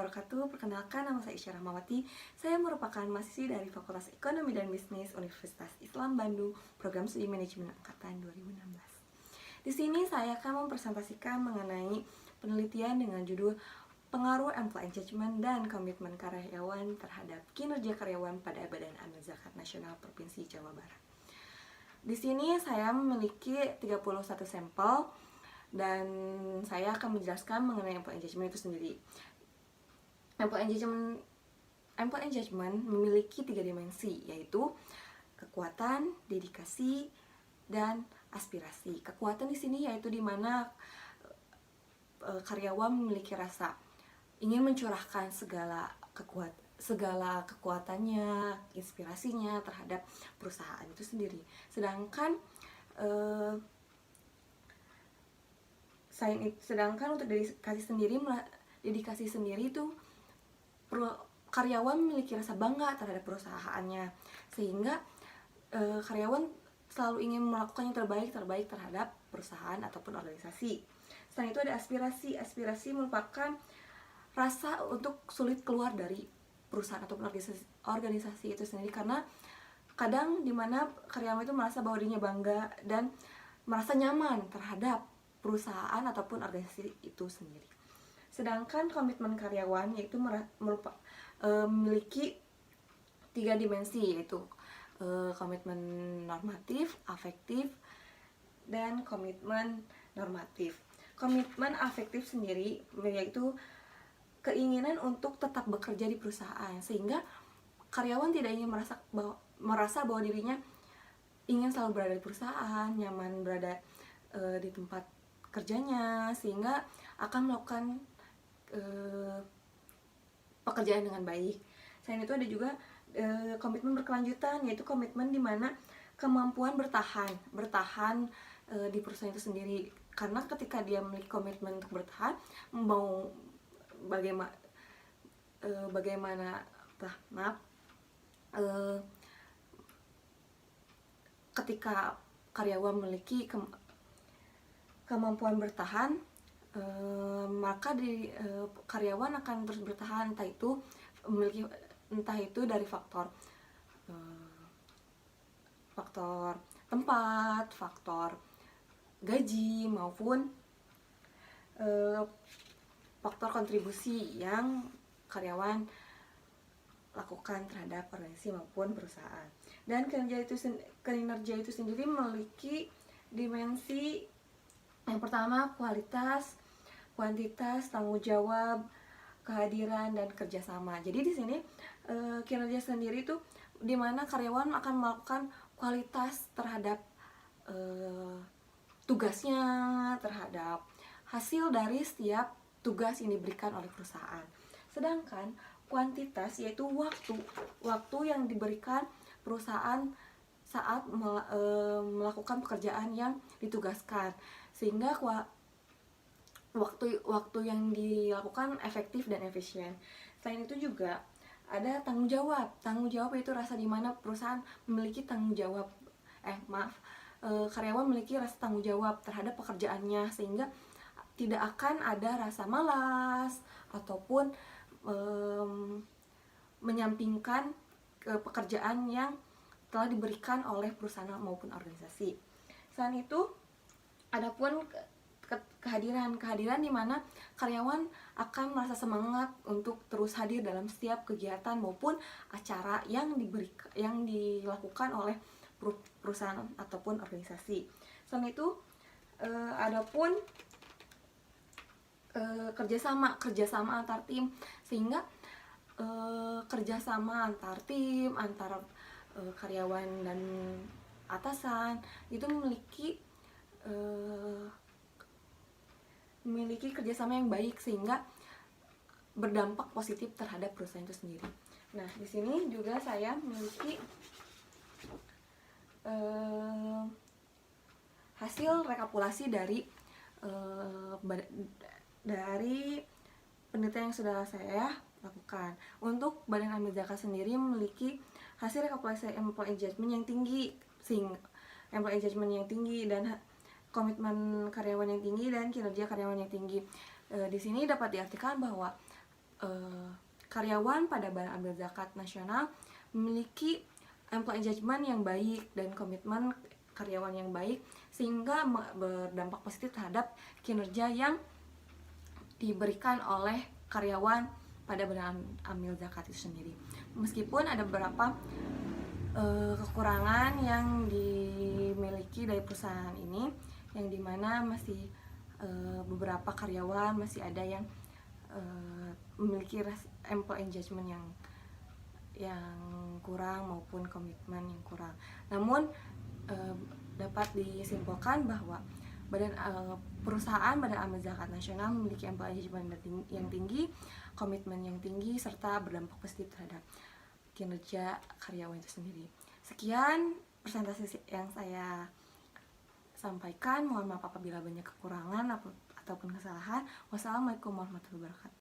wabarakatuh. Perkenalkan, nama saya Isyah Rahmawati. Saya merupakan mahasiswi dari Fakultas Ekonomi dan Bisnis Universitas Islam Bandung, Program Studi Manajemen Angkatan 2016. Di sini saya akan mempresentasikan mengenai penelitian dengan judul Pengaruh Employee Engagement dan Komitmen Karyawan terhadap Kinerja Karyawan pada Badan Amil Zakat Nasional Provinsi Jawa Barat. Di sini saya memiliki 31 sampel dan saya akan menjelaskan mengenai employee engagement itu sendiri. Employee engagement memiliki 3 dimensi, yaitu kekuatan, dedikasi, dan aspirasi. Kekuatan di sini yaitu di mana karyawan memiliki rasa ingin mencurahkan segala kekuatannya, inspirasinya terhadap perusahaan itu sendiri. Sedangkan untuk dedikasi sendiri itu karyawan memiliki rasa bangga terhadap perusahaannya, sehingga karyawan selalu ingin melakukan yang terbaik terhadap perusahaan ataupun organisasi. Selain itu ada aspirasi. Aspirasi merupakan rasa untuk sulit keluar dari perusahaan ataupun organisasi itu sendiri, karena kadang dimana karyawan itu merasa bahwa dirinya bangga dan merasa nyaman terhadap perusahaan ataupun organisasi itu sendiri. Sedangkan komitmen karyawan yaitu memiliki 3 dimensi, yaitu komitmen normatif, afektif, dan komitmen normatif. Komitmen afektif sendiri yaitu keinginan untuk tetap bekerja di perusahaan, sehingga karyawan tidak ingin merasa bahwa dirinya ingin selalu berada di perusahaan, nyaman berada di tempat kerjanya, sehingga akan melakukan pekerjaan dengan baik. Selain itu ada juga komitmen berkelanjutan, yaitu komitmen di mana kemampuan bertahan di perusahaan itu sendiri. Karena ketika dia memiliki komitmen untuk bertahan, mau ketika karyawan memiliki kemampuan bertahan, maka karyawan akan terus bertahan, entah itu dari faktor tempat, faktor gaji, maupun faktor kontribusi yang karyawan lakukan terhadap organisasi maupun perusahaan. Dan kinerja itu sendiri memiliki dimensi yang pertama kualitas, kuantitas, tanggung jawab, kehadiran, dan kerjasama. Jadi di sini kinerja sendiri itu di mana karyawan akan melakukan kualitas terhadap tugasnya, terhadap hasil dari setiap tugas yang diberikan oleh perusahaan. Sedangkan kuantitas yaitu waktu yang diberikan perusahaan saat melakukan pekerjaan yang ditugaskan, sehingga waktu yang dilakukan efektif dan efisien. Selain itu juga ada tanggung jawab. Tanggung jawab itu rasa di mana perusahaan memiliki karyawan memiliki rasa tanggung jawab terhadap pekerjaannya, sehingga tidak akan ada rasa malas ataupun menyampingkan pekerjaan yang telah diberikan oleh perusahaan maupun organisasi. Selain itu, adapun kehadiran di mana karyawan akan merasa semangat untuk terus hadir dalam setiap kegiatan maupun acara yang dilakukan oleh perusahaan ataupun organisasi. Selain itu, adapun kerjasama antar tim, sehingga kerjasama antar tim, antara karyawan dan atasan itu memiliki kerjasama yang baik, sehingga berdampak positif terhadap perusahaan itu sendiri. Nah, di sini juga saya memiliki hasil rekapitulasi dari penelitian yang sudah saya lakukan. Untuk Badan Amil Zakat sendiri memiliki hasil rekapitulasi employee engagement yang tinggi dan komitmen karyawan yang tinggi dan kinerja karyawan yang tinggi. Di sini dapat diartikan bahwa karyawan pada Badan Amil Zakat Nasional memiliki employee engagement yang baik dan komitmen karyawan yang baik, sehingga berdampak positif terhadap kinerja yang diberikan oleh karyawan pada Badan Amil Zakat itu sendiri. Meskipun ada beberapa kekurangan yang dimiliki dari perusahaan ini, yang dimana masih beberapa karyawan masih ada yang memiliki employee engagement yang kurang maupun komitmen yang kurang. Namun dapat disimpulkan bahwa perusahaan Badan Amil Zakat Nasional memiliki employee engagement yang tinggi, komitmen yang tinggi, serta berdampak positif terhadap kinerja karyawan itu sendiri. Sekian presentasi yang saya sampaikan. Mohon maaf apabila banyak kekurangan ataupun kesalahan. Wassalamualaikum warahmatullahi wabarakatuh.